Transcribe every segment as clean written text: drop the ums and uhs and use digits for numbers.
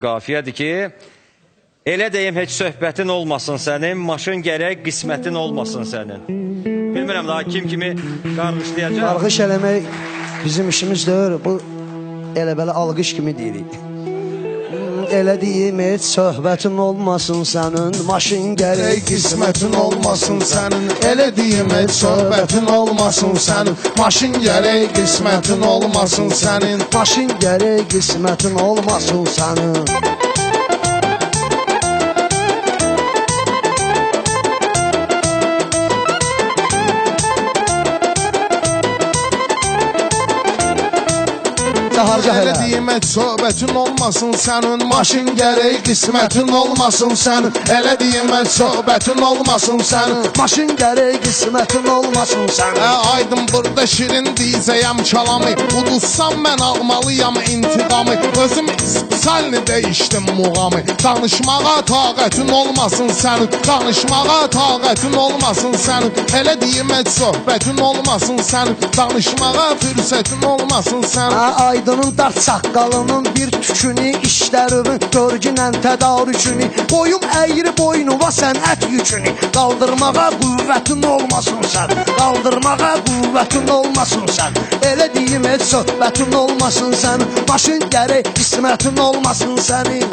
Qafiyədir ki, elə deyim, heç söhbətin olmasın sənin, maşın gərək qismətin olmasın sənin. Bilmirəm daha kim kimi qarğışlayacaq. Qarğış eləmək bizim işimiz deyil, bu elə belə alqış kimi deyirik. Elə deyim, heç söhbətin olmasın sənin, maşın gərək qismətin olmasın sənin. Elə deyim, heç söhbətin olmasın sənin, maşın gərək qismətin olmasın sənin. Maşın gərək qismətin olmasın sənin. Elə deyim, heç söhbətin olmasın sənin, maşın gərək qismətin olmasın sənin. Elə deyim, heç söhbətin olmasın sənin, maşın gərək qismətin olmasın sənin. Aydın burada şirin diyəcəyəm kəlamı, udussam mən almalıyam intiqamı. Özüm salini dəyişdim muğamı, danışmağa taqətin olmasın sənin, danışmağa taqətin olmasın sənin. Elə deyim, heç söhbətin olmasın sənin, danışmağa fürsətin olmasın sənin. Aydının dart saqqalının bir tükünü, işlərimin görgünən tədarükünü, boyum əyri boynuva sənət yükünü, qaldırmağa qüvvətin olmasın sən, qaldırmağa qüvvətin olmasın sən. Elə deyim, heç söhbətin olmasın sən, maşın gərək qismətin olmasın sənin.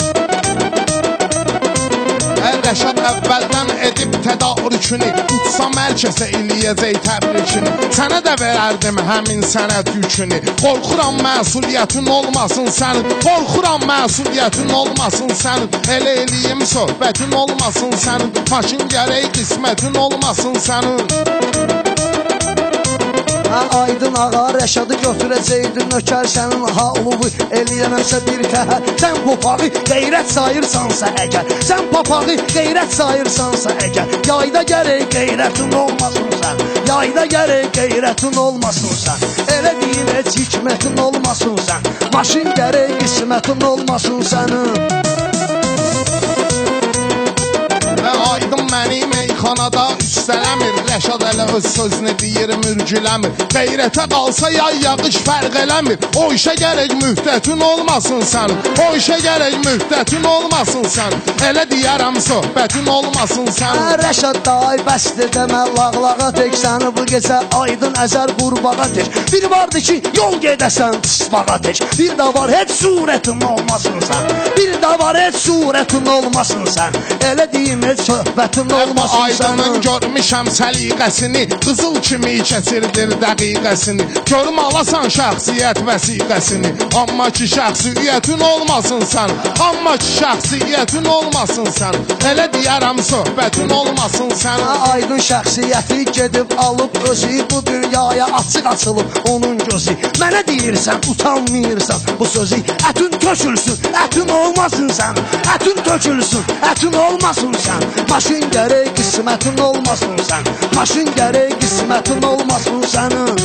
Rəşad əvvəldən edib tədarükünü, utsam hər kəsə eləyəcək təbrikini. Sənə də verərdim həmin sənət yükünü, qorxuram məsuliyyətin olmasın sənin, qorxuram məsuliyyətin olmasın sənin. Elə eləyim, söhbətin olmasın sənin, maşın gərək qismətin olmasın sənin. Aydın ağa Rəşadı götürəcəkdir nökər sənin halını eləyəməsə bir təhər. Sən popağı qeyrət sayırsansa əgər, sən papağı qeyrət sayırsansa əgər, yayda gərək qeyrətin olmasın sən, yayda gərək qeyrətin olmasın sən. Elə deyim, heç hikmətin olmasın sən, maşın gərək qismətin olmasın sənin. Aydın məni meyxanada üstələmir, Rəşad elə öz sözünü deyir, mürgüləmir. Qeyrətə qalsa yay yağış fərq eləmir, o işə gərək mühdətin olmasın sənin, o işə gərək mühdətin olmasın sənin. Elə deyərəm, söhbətin olmasın sənin. Rəşad day bəsdir demə, lağlağa tək səni bu gecə Aydın əzər qurbağa tək. Bir vardı ki, yol gedəsən tısbağa tək, bir də var heç surətin olmasın sən, bir də var heç surətin olmasın sən. Elə deyim, heç söhbətin olmasın sənin. Aydının görmüşəm səliqəsini, qızıl kimi keçirdir dəqiqəsini. Görüm alasan şəxsiyyət vəsiqəsini, amma ki şəxsiyyətin olmasın sən, amma ki şəxsiyyətin olmasın sən. Elə deyərəm, söhbətin olmasın sən. Aydın şəxsiyyəti gedib alıb özü, bu dünyaya açıq açılıb onun gözü. Mənə deyirsən, utanmıyırsan bu sözü, ətin tökülsün, ətin olmasın sən, ətin tökülsün, ətin olmasın sən. Maşın gərək qismətin olmasın sən, maşın gərək qismətin olmasın sənin.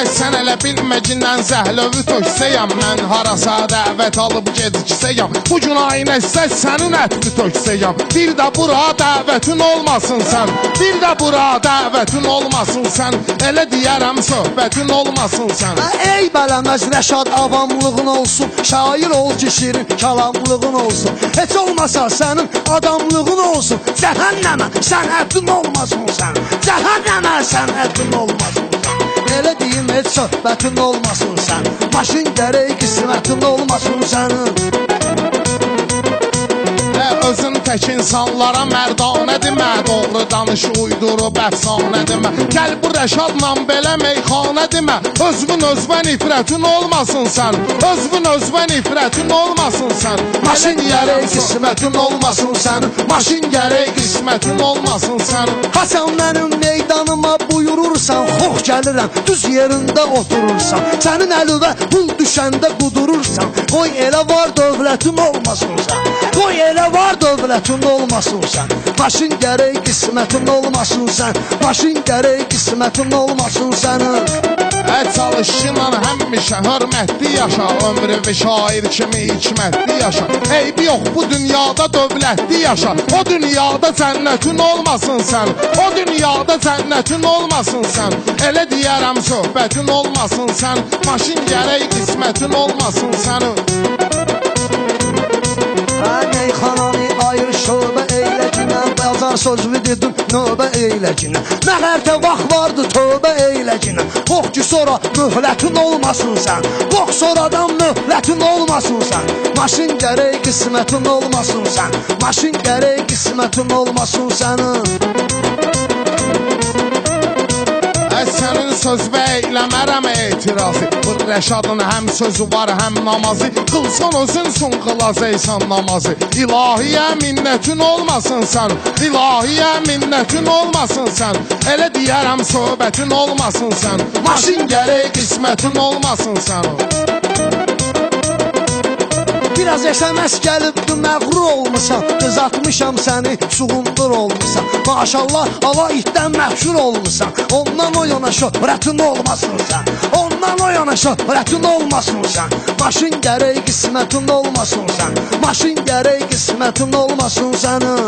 Sən elə bilməcindən zəhlövü töksəyəm, mən harasa dəvət alıb geciksəyəm, bu gün aynəsə sənin ətini töksəyəm. Bir də bura dəvətin olmasın sən, bir də bura dəvətin olmasın sən. Elə deyərəm, söhbətin olmasın sən. Ey bələməz Rəşad, avamlığın olsun, şair ol ki şirin kəlamlığın olsun. Heç olmasa sənin adamlığın olsun, cəhənnəmə sənətin olmasın sən, cəhənnəmə sənətin olmasın sən. Elə deyim, heç söhbətin olmasın sən, maşın gərək qismətin olmasın sənin. Özün tək insanlara mərdanə demə, doğru danış uydurub əfsanə demə. Gəl bu Rəşadla belə meyxanə demə, özün özvə nifrətin olmasın sən, özün özvə nifrətin olmasın sən. Maşın gərək qismətin olmasın sən, maşın gərək qismətin olmasın sən. Hasan mənim meydanıma buyurursan, xox gəlirəm, düz yerində oturursan, sənin əlivə pul düşəndə qudurursan, qoy elə var dövlətin olmasın sən, qoy elə var dövlətin olmasın sən. Maşın gərək qismətin olmasın sən, maşın gərək qismətin olmasın sənin. Çalışınan həmişə hörmətli yaşa, ömrü şair kimi hikmətli yaşa. Eybi yox bu dünyada dövlətli yaşa, o dünyada cənnətin olmasın sən, o dünyada cənnətin olmasın sən. Elə deyərəm, söhbətin olmasın sən, maşın gərək qismətin olmasın sənin. sözlü dedim növbə eyləcinə. Nə qərtə vaxt vardı tövbə eyləcinə. Qox ki sonra möhlətin olmasın sən. Qox sonradan möhlətin olmasın sən. Maşın gərək qismətin olmasın sən. Maşın gərək qismətin olmasın sənin. Sənin söz və eyləmərəm etirazı. Bu Rəşadın həm sözü var, həm namazı. Qılsan özünsən qılacaqsan namazı. İlahiyə minnətin olmasın sən. İlahiyə minnətin olmasın sən. Elə deyərəm söhbətin olmasın sən. Maşın gərək qismətin olmasın sən. Biraz SMS gəlibdi, məğrur olmusan. Qız atmışam səni, suğundur olmusan. Maşallah, ala itdən məhşur olmusan. Ondan o yana şöhrətin olmasın sən. Ondan o yana şöhrətin olmasın sən. Maşın gərək qismətin olmasın sən. Maşın gərək qismətin olmasın sənin.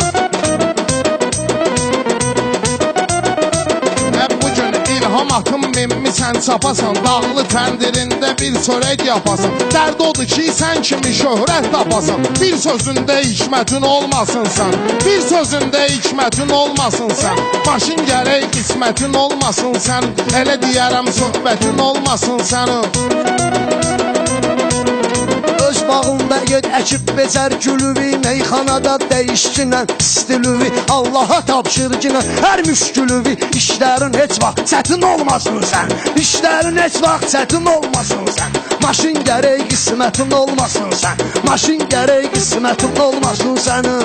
İlham atım minmisən çapasan. Dağlı təndirində bir çörək yapasan. Dərd odur ki sən kimi şöhrət tapasan. Bir sözündə hikmətin olmasın sən. Bir sözündə hikmətin olmasın sən. Başın gərək qismətin olmasın sən. Elə deyərəm söhbətin olmasın sənin. Öz bağında ged əkib becər gülüvi. Meyxanada dəyişkinən stilüvi. Allaha tapşır ki hər müşkülüvi. İşlərin heç vaxt çətin olmasın sən. İşlərin heç vaxt çətin olmasın sən. Maşın gərək qismətin olmasın sən. Maşın gərək qismətin olmasın sənin.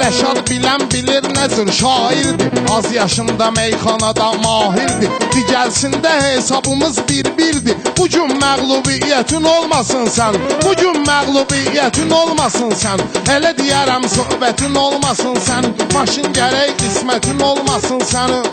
Rəşad bilən bilir nədir şairdir. Az yaşında meyxanada mahirdir. Digərsində hesabımız bir-birdir. Bugün məğlubiyyətin olmasın sən. Bugün məğlubiyyətin olmasın sən. Elə deyərəm söhbətin olmasın sən. Maşın gərək qismətin olmasın sənin.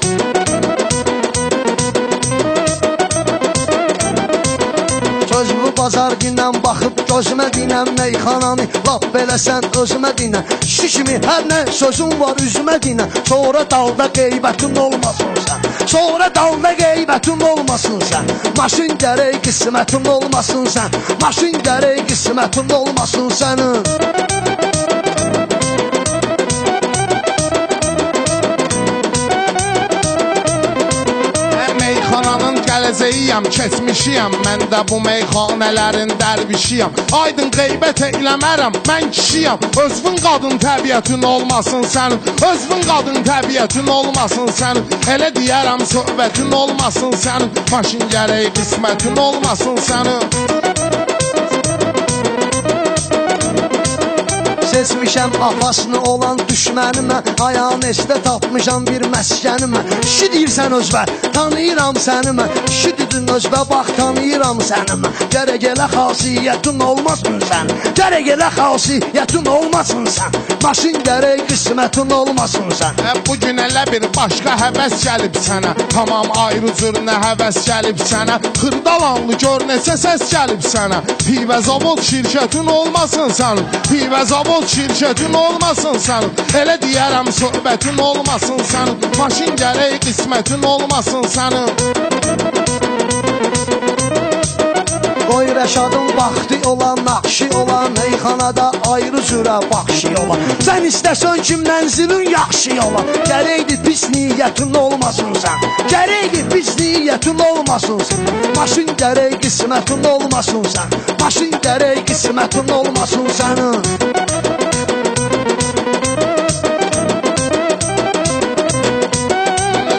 Sözlü bazar dinən baxıb gözümə dinən meyxananı. Laf beləsən özümə dinən. Kişi kimi hər nə sözün var üzümə dinən. Sonra dalda qeybətin olmasın sən. Sonra dalda qeybətin olmasın sən. Maşın gərək qismətin olmasın sən. Maşın gərək qismətin olmasın sənin. Meyxananın gələcəyiyəm, keçmişiyəm. Mən də bu meyxanələrin dərvişiyəm. Aydın qeybət eləmərəm, mən kişiyəm. Özvün qadın təbiətin olmasın sənin. Özvün qadın təbiətin olmasın sənin. Elə deyərəm söhbətin olmasın sənin. Maşın gərək qismətin olmasın sənin. Seçmişəm afasını olan düşmənimə. Ayağın esdə tapmışam bir məskənimə. Kişi deyirsən özbə, tanıyıram sənimə. Kişi dedin özbə, bax tanıyıram sənimə. Gərək elə xasiyyətin olmasın sən. Gərək elə xasiyyətin olmasın sən. Maşın gərək qismətin olmasın sən. Bugün elə bir başqa həvəs gəlib sənə. Tamam ayrı cür nə həvəs gəlib sənə. Xırdalanlı gör neçə səs gəlib sənə. Pivə zavod şirkətin olmasın sən. Pivə zavod şirkətin olmasın sən. Elə deyərəm söhbətin olmasın sən. Maşın gərək qismətin olmasın sənin. Qoy Rəşadın vaxtı olan, naxşı olan. Meyxanada ayrı cürə baxşı ola. Sən istəsən ki mənzilin yaxşı ola. Gərəkdir pis niyyətin olmasın sən. Gərəkdir pis niyyətin olmasın sən. Maşın gərək qismətin olmasın sən. Maşın gərək qismətin olmasın sənin.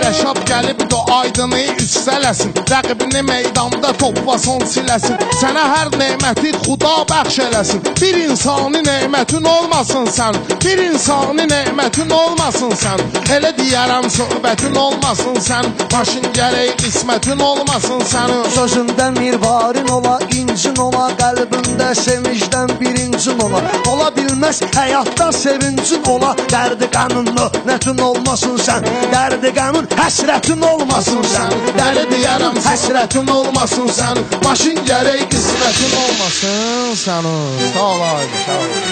Rəşad gəlib də aydını üstələsin. Rəqibini meydanda toplason siləsin. Sənə hər neməti xuda bəxş eləsin. Bir insani nemətin olmasın sən. Bir insani nemətin olmasın sən. Elə deyərəm söhbətin olmasın sən. Maşın gərək qismətin olmasın sənin. Sözündə mirvarin ola, incin ola. Qəlbində sevincdən birincin ola. Ola bilməz həyatda sevincin ola. Dərdi qanın nöhnətin olmasın sən. Dərdi qanın həsrətin olmasın sən. Dəli deyərəm həsrətin olmasın sən. Maşın gərək qismətin olmasın sənin. Sağ ol, sağ ol.